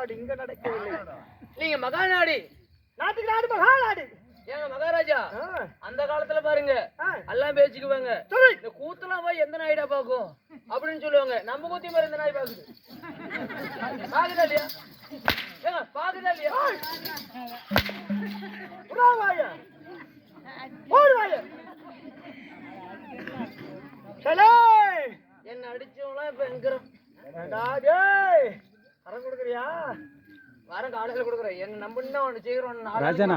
மாநாடு இங்க நடக்கவில்லை. நீங்க மகாநாடு, நாட்டுக்கு நாடு மகாநாடு. ஏங்க மகாராஜா, அந்த காலத்துல பாருங்க எல்லாம் பேசிக்குவாங்க, இந்த கூத்தெல்லாம் போய் எந்த நாயிடா பாக்கும் அப்படின்னு சொல்லுவாங்க. நம்ம கூத்தி மாதிரி எந்த நாய் பாக்குது? பாக்குதா இல்லையா? ஏங்க பாக்குதா இல்லையா? என்ன அடிச்சவங்களாம் இப்ப எங்கிறோம் வரம் கொடுக்குறியா? வரம் காலையில கொடுக்குறேன். என்ன நம்பினா ஒண்ணு செய்யறோம். ராஜானா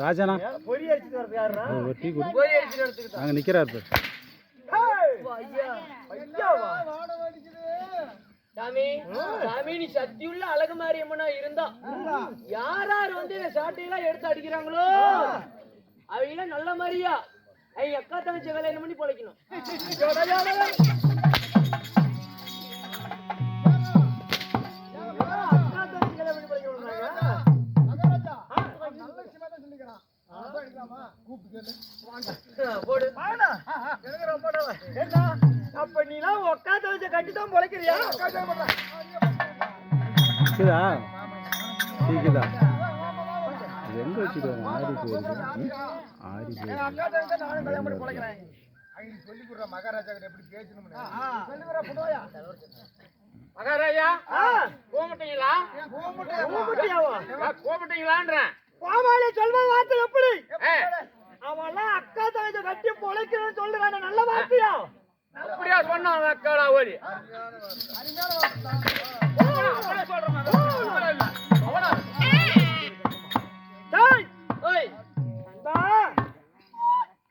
ராஜானா பொறி அடிச்சுட்டு வரது யாருன்னா? போய் அடிச்சுட்டு எடுத்துக்கிட்டா அங்க நிக்கிறாரு. ஐயா ஐயாவா? சாமி, சாமி நீ சத்தியுள்ள அழகு மாரியம்மனா இருந்தா யார் யார் வந்து இந்த சாட்டையெல்லாம் எடுத்து அடிக்கிறாங்களோ அவங்க நல்ல மாதிரியா அவங்க அக்கா தங்கச்சி கல்யாணம் பண்ணி பொழைக்கணும். போடு. அப்ப நீலாம் உட்காந்து வச்ச கட்டிதான் பொழைக்கிறியா? கேக்குதா? கேக்குதா? எங்க வச்சுட்டு ஆடி போயிருக்கு. ஆடி போயிருக்கு. சொல்லி கொடுற மகாராஜா கிட்ட எப்படி பேசணும்னு சொல்லி கொடுற புடவையா? மகாராஜா கோமட்டீங்களா? கோமட்டீங்களான்றேன். கோமாளி சொல்வது வார்த்தை எப்படி? அவெல்லாம் அக்கா தங்கச்சி கட்டி பொழைக்கணும்னு சொல்லுறான நல்ல வார்த்தையா? அப்படியா சொன்னான் அக்காடா ஓடி.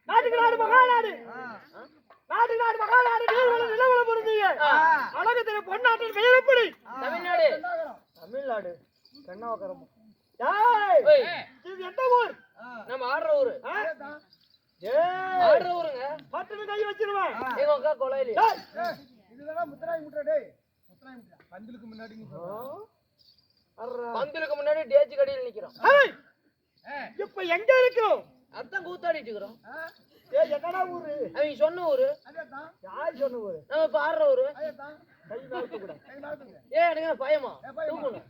நாட்டுக்கு நாடு மகாநாடு, நாட்டுக்கு நாடு மகாநாடு. நிலவரம் புரிஞ்சீங்க அழகத்தின பொன்னாட்டின் பெயர் எப்படி? தமிழ்நாடு. தமிழ்நாடு கண்ணாவக்கரம். இது எந்த ஊர்? நம்ம ஆடுற ஊரு. ஆடுற ஊருங்க. பத்து கை வச்சிருவேன். எங்க அக்கா கொலையில இதுதான் முத்திராய் முட்டை. டேய் முத்திராய் முட்டை பந்தலுக்கு முன்னாடி பந்தலுக்கு முன்னாடி டேஜ் கடையில் நிக்கிறோம். இப்ப எங்க இருக்கிறோம்? அதான் கூத்தாடிட்டு இருக்கிறோம். என்னடா ஊரு? அவங்க சொன்ன ஊரு. யார் சொன்ன ஊரு? நம்ம இப்ப ஆடுற ஊரு. கை நாட்டு கூட. எனக்கு பயமா தூக்கணும்.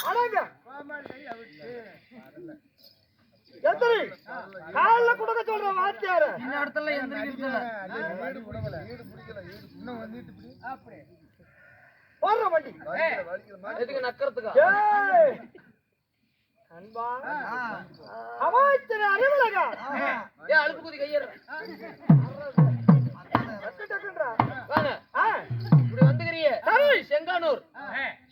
அடங்க எத்தனை கால்ல குடுக்க சொல்ற வாத்தியாரு இந்த இடத்துல எந்திரிக்கிறதுல வீடு புடவல வீடு புடிக்கல வீடு இன்னும் வந்துட்டு இப்படி அப்படி போற வண்டி எதுக்கு நக்கறதுக்கு? ஏய் அன்பா அவாய்ச்சர அறிவலக அழுக்கு குதி கையற டக்கடக்கன்றா வாங்க. இப்படி வந்துக்கறியே. சரி செங்கானூர்.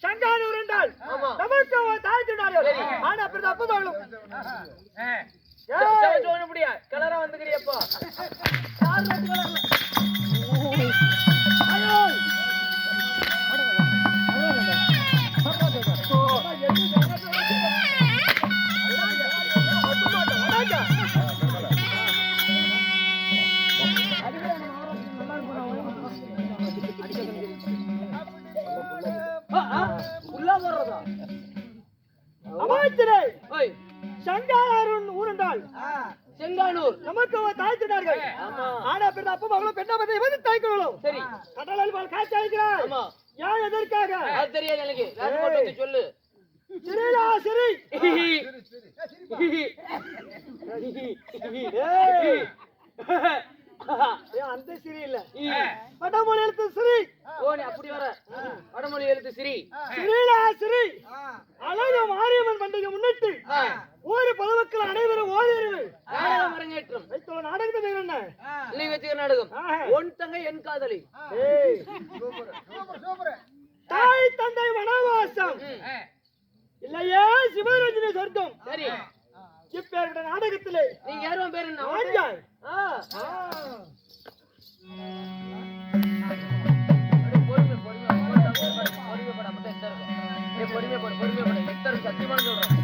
செங்கானூர் என்றால் ஆமா நமக்கு தாய்ச்சினார்கள். ஆனா அப்படி அப்பதாலும் சோன முடியா கலரா வந்துக்கறியப்பா. யார் ரெட் கலர்ல? ஐயோ செங்கானூர் ஊரண்டால் செங்கானூர் நமக்கு தாய்ச்சினார்கள். ஆனா பிறந்த அப்பா மகளும் பெண்ணா பத்தி வந்து தாய்க்கணும். சரி கடலில் பால் காய்ச்சி அழைக்கிறார். ஆமா ஏன் எதற்காக? அது தெரியாது எனக்கு. ராஜ்மோட்டு சொல்லு. சிரிலா சிரி அந்த சிரி இல்ல வடமொழி எழுத்து சிரி. ஓ நீ அப்படி வர வடமொழி எழுத்து சிரி. சிரிலா சிரி அழகு மாரியம்மன் பண்டிகை முன்னிட்டு ஊரு பொதுமக்கள் அனைவரும் ஓடிடுங்கள். நாடகம் அரங்கேற்றம். நாடகத்தை பேர் என்ன? நீ வச்சுக்கிற நாடகம் ஒன் தங்கை என் காதலி. தாய் தந்தை வனவாசம் இல்லையே சிவரஞ்சனி சொர்க்கம். சரி இப்பேற்பட்ட நாடகத்திலே நீங்க யாரும் பேர் என்ன? ஆஞ்சாய். பொறுமை பொறுமை எத்தனை சத்தியமான சொல்றேன்.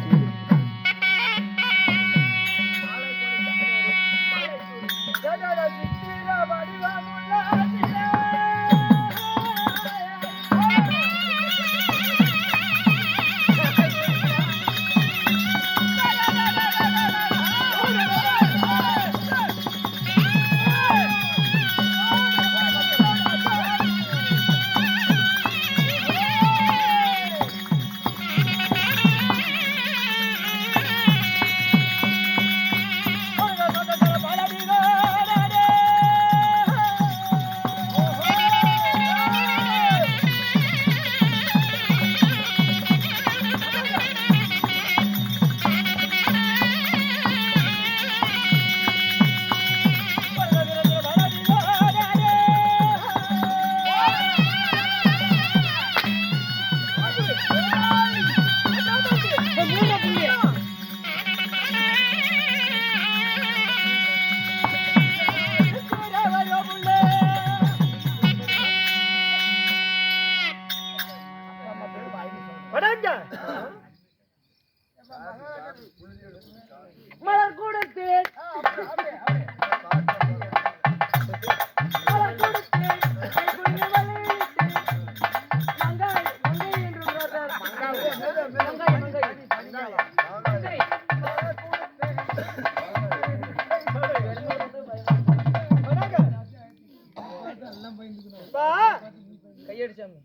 கையெடு சாமி.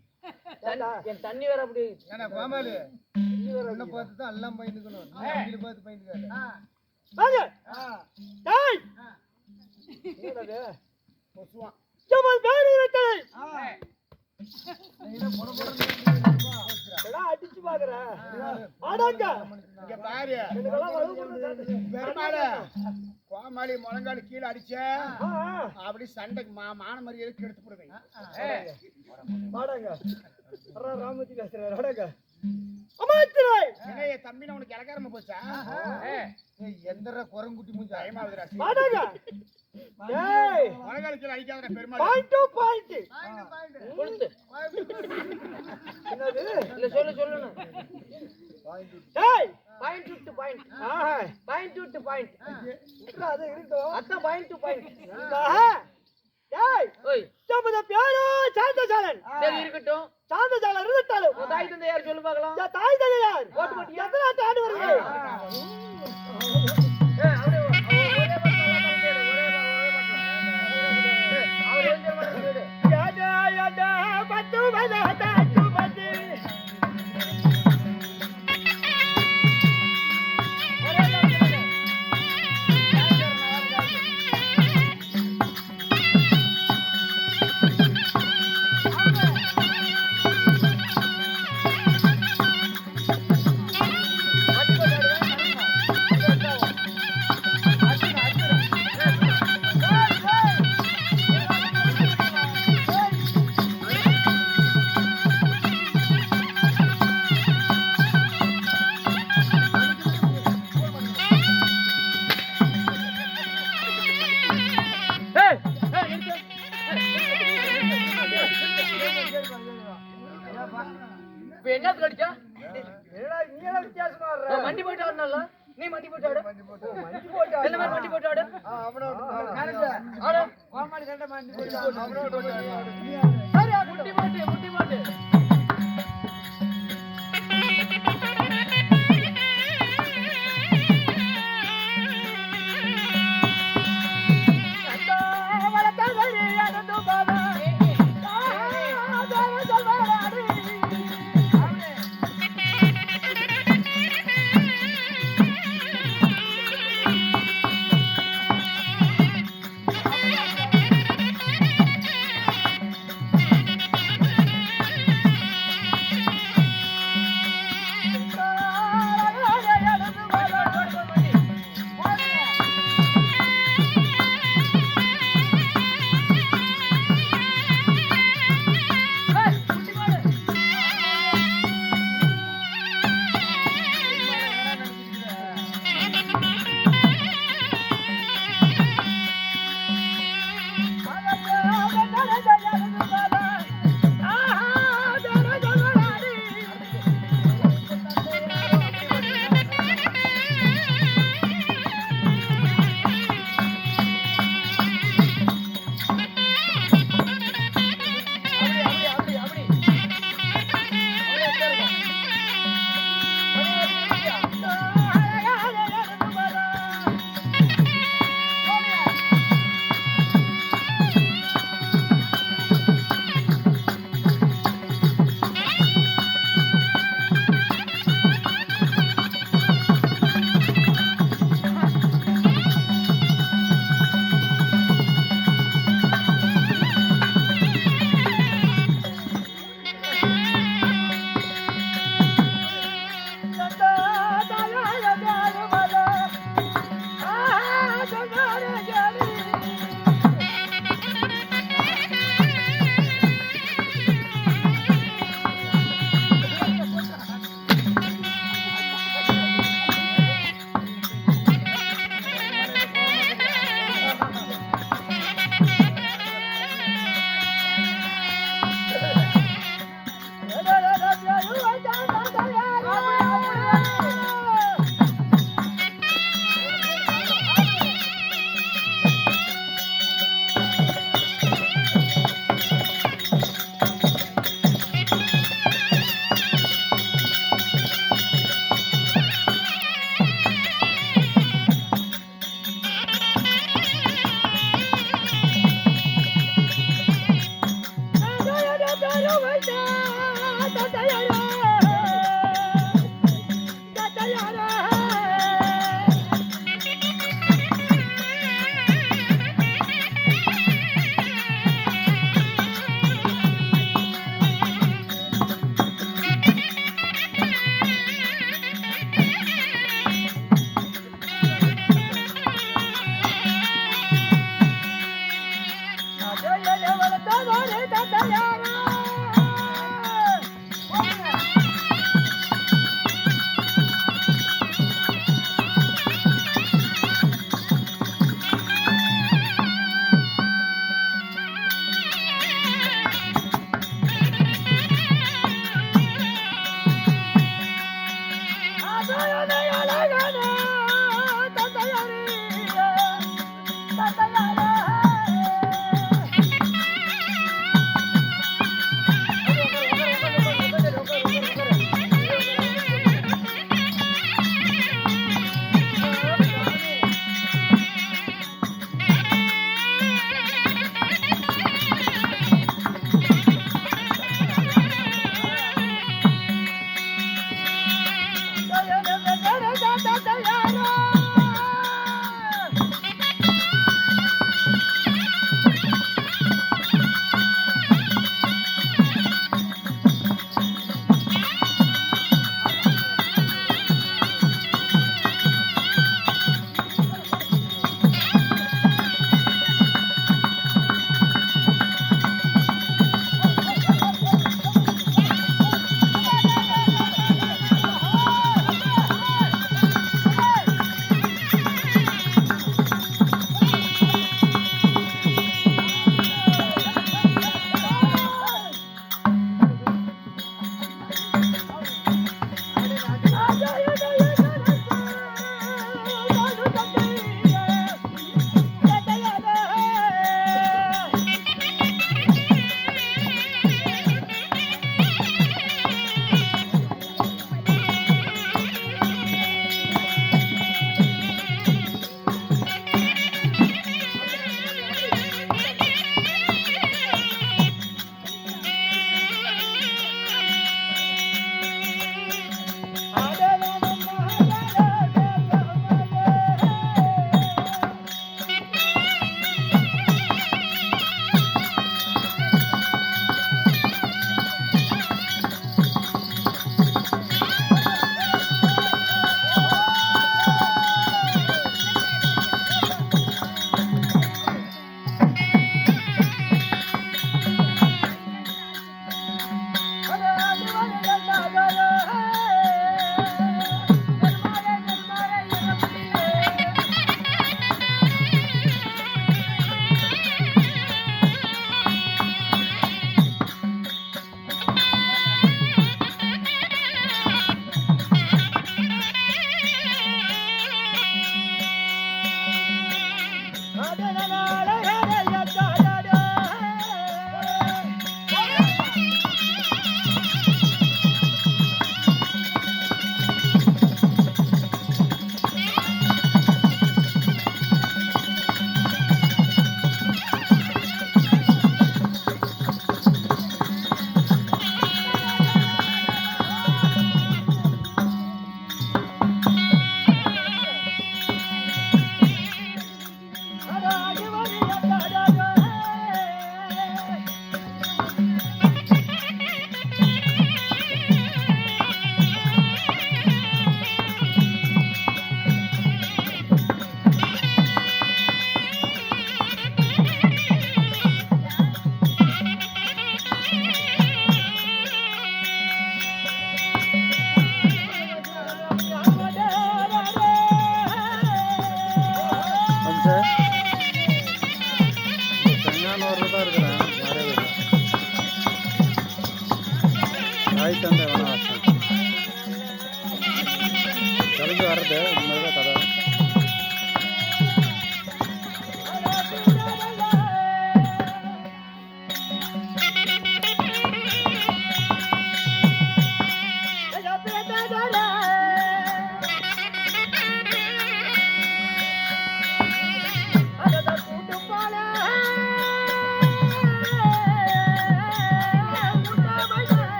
என் தண்ணி வேற அப்படி ஏன்னா கோமாளி உன்னை பார்த்து தான் எல்லாம் பயந்துக்கணும். நீ அப்படி பார்த்து பயந்துக்காத. வாங்க டேய் என்னடா பொசுவான். ஜமல் பேரு வைத்தலை எடா அடிச்சு பாக்குற ஆடாங்க இங்க பாரு இதெல்லாம் வழுவுறது பெருமாளே கோமாளி முழங்கால் கீழே அடிச்ச அப்படி சண்டைக்கு மான மாதிரி எதுக்கு எடுத்து போடுவேன். ஆடாங்க அரா ராமஜி பேசுறாரு ஆடாங்க அமைச்சரே என்னைய தம்பின உனக்கு இலக்காரமா போச்சா? எந்தர குரங்குட்டி மூஞ்சி பயமாகுதுடா. ஆடாங்க டேய் முழங்கால் கீழே அடிக்காதடா பெருமாளே. பாயிண்ட் டு பாயிண்ட் கொடுத்து என்னது இல்ல சொல்லணும் டேய் பாயிண்ட் டு பாயிண்ட் ஆஹா பாயிண்ட் டு பாயிண்ட் விட்றா அது இருக்கட்டும் அதான் பாயிண்ட் டு பாயிண்ட் டேய் ஓய் ஜமத பேரு சாந்தசாலன் சரி இருக்கட்டும் சாந்தசாலன் இருந்தாலும் உன் தாய் தந்தை யார் சொல்லு பார்க்கலாம் என் தாய் தந்தை யார் ஓட்டு போட்டியா? எத்தனை ஆண்டு வருது அப்படியே ஒரே பாட்டு யாடா யாடா பத்து பதாதா சுமதி இப்ப என்ன கடிச்சா என்னடா நீ எல்லாம் வித்தியாசமா ஆடுற மண்டி போயிட்டு ஆடுனால நீ மண்டி போயிட்டு ஆடு மஞ்சி போட்டா என்ன மாதிரி மண்டி போயிட்டு ஆடு ஆடு கோமாளி சண்டை மஞ்சி போட்டா சரி முட்டி மாட்டு ஆயிட்டு கிளம்பி வர்றது இந்த கதை.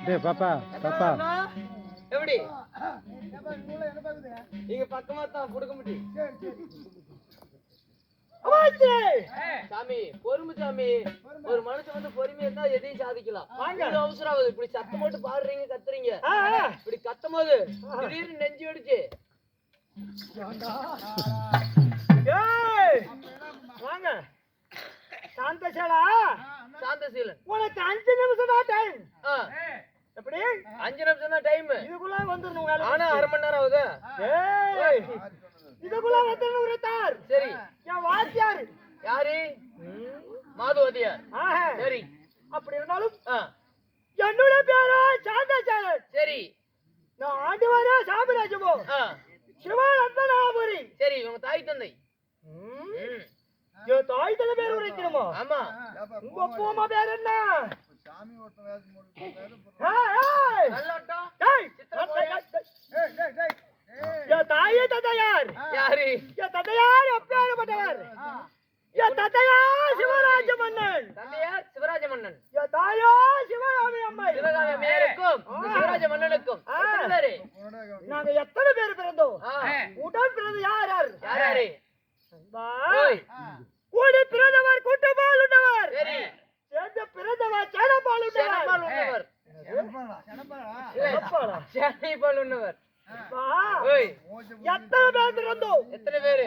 டேய் பாப்பா பாப்பா எப்படி என்ன பாக்குது? நீங்க பக்கமா தான் கொடுக்க முடியும் அம்மாச்சி சாமி பொறுமை சாமி ஒரு மனுஷன் வந்து பொறுமையா இருந்தா எதையும் சாதிக்கலாம் வாங்க அவசரம் ஆகுது இப்படி சத்தம் போட்டு பாடுறீங்க கத்துறீங்க இப்படி கத்தும் போது திடீர்னு நெஞ்சு வெடிச்சு ஏய் வாங்க சாந்தசேலா சாந்தசீலன் உனக்கு 5 நிமிஷம் தான் டைம் எப்படி 5 நிமிஷம் தான் டைம் இதுக்குள்ள வந்துடணும் வேலை ஆனா அரை மணி நேரம் ஆகுது ஏய் இதுக்குள்ள வந்துடணும் உரைத்தார் சரி என் வாத்தியார் யாரு மாதுவதியார் ஆஹா சரி அப்படி இருந்தாலும் ஆ, என்னோட பேரா சாந்தசேலன் சரி நான் ஆண்டு வர சாமிராஜமோ ஆ, சிவானந்தனாபுரி சரி உங்க தாய் தந்தை ம். ம், என் தாய் தலை பேர் உரைக்கணுமா ஆமா உங்க அப்பா அம்மா பேர் என்ன சாமி ஒருத்தன் வேஷம் போட்டு ஏய், நல்லாட்டம் ஏய், சித்திரை போய். ஏய் டேய் டேய் ஏய் என் தாயே தந்தையார் யாரு என் தந்தையார் எப்பேற்பட்டவர் என் தந்தையார் சிவராஜ மன்னன் தந்தையார் சிவராஜ மன்னன் என் தாயோ சிவகாமி அம்மை சிவகாமி அம்மையாருக்கும் இந்த சிவராஜ மன்னனுக்கும் எத்தனை பேரு? நாங்க எத்தனை பேர் பிறந்தோம் ஆ, உடன் பிறந்து யார் யார் யார் யாரு அன்பா, ஓய், கூடி பிறந்தவர் கூட்டமால் உண்டவர் சரி சேர்ந்து பிறந்தவர் சேனப்பால் சேனைப்பால் உண்டவர் உண்ணவர் செனப்பாடா சேனப்பாலா? சேனைப்பால் உண்ணவர் அப்பா, ஓய், எத்தனை பேர் பிறந்தோம் எத்தனை பேரு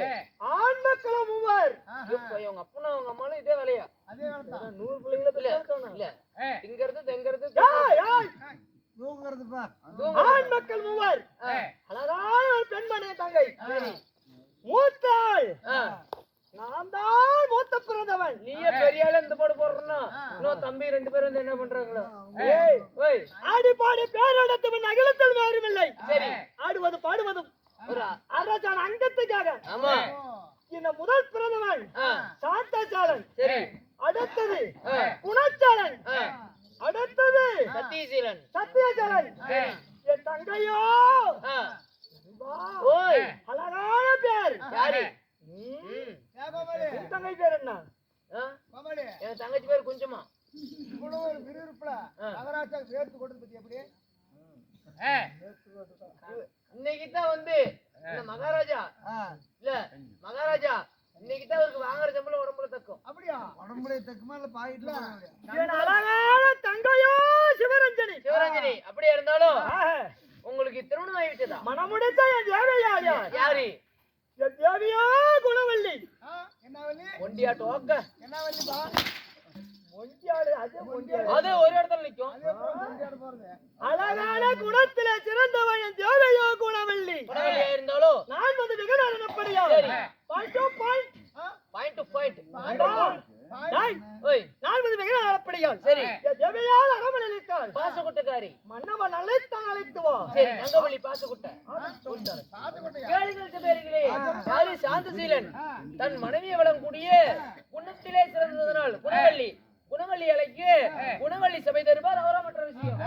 ஆண் மக்களும் மூவர் இப்ப உங்க அப்பனும் உங்க அம்மாவும் இதே வேலையா அதே வேலைதான் 100 பிள்ளைங்களை இல்ல பெற்றிருக்கானே. இல்ல திங்கிறது தெங்கிறது ஏய், ஏய், தூங்குறதுப்பா ஆண் மக்கள் மூவர் அழகான ஒரு பெண்மணிய தங்கை மூத்தாள் நான் தான் மூத்த பிறந்தவன் நீயே பெரிய ஆளு இந்த போடு போடுறனா இன்னும் தம்பி 2 பேரும் வந்து என்ன பண்றாங்களோ ஏய், ஓய், ஆடி பாடி பேரிடத்தவன் அகிலத்தில் வேறும் இல்லை சரி ஆடுவது பாடுவதும் ஒரு அரசான் அங்கத்துக்காக ஆமா இந்த முதல் பிறந்தவன் ஆ, சாந்தசாலன் சரி அடுத்தது ஆ, குணச்சாலன் ஆ, அடுத்தது சத்தியசீலன் சத்தியசாலன் சரி என் தங்கையோ ஆ, வா, ஓய், அழகான பேர் யாரு ம், ம், பாபாடி உன் தங்கை பேர் என்ன ஆ, பாபாடி என் தங்கச்சி பேர் குஞ்சமா இவ்வளவு ஒரு விறுவிறுப்புல மகராஜா சேர்த்து கொடுத்து பத்தி எப்படி இன்னைக்கு தான் வந்து இந்த மகாராஜா இல்ல மகாராஜா இன்னைக்கு தான் அவருக்கு வாங்குற சம்பளம் உடம்புல தக்கும் அப்படியா உடம்புல தக்குமா இல்ல பாயிட்ல என் அழகான தங்கையோ சிவரஞ்சனி சிவரஞ்சனி அப்படியே இருந்தாலும் ஆஹா, உங்களுக்கு திருமணம் ஆகிவிட்டதா? மனமுடித்த என் தேவையா யார்? யாரு? என் தேவியா குணவள்ளி. என்ன வள்ளி? ஒண்டியாட்டு ஓக்க. என்ன வள்ளிப்பா? ஒண்டியாடு, அதே ஒண்டியாடு. அது ஒரு இடத்துல நிக்கும். கொண்டாட போறது. அழகான குணத்திலே சிறந்தவன் என் தேவையோ குணவள்ளி. குணவள்ளியா இருந்தாலும் நான் வந்து விகடனப்படியா சரி. Point to point. Point to point. டேய், ஓய் நான் வந்து விகடனப்படியா சரி. என் தேவையா அரமனையில் இருக்காள். பாசக்குட்டக்காரி. மன்னவன் அழைத்தான் அழைத்து வா. சரி நங்கவள்ளி பாசக்குட்ட. பாத்துக்கொண்டு கேளுங்கள் பேர்களே, யாரு சாந்தசீலன் தன் மனைவியை வழங்கக்கூடிய குணத்திலே சிறந்ததனால் குணவள்ளி அழைக்கு குணவள்ளி சபை தருவார். அவரா மற்ற விஷயம்.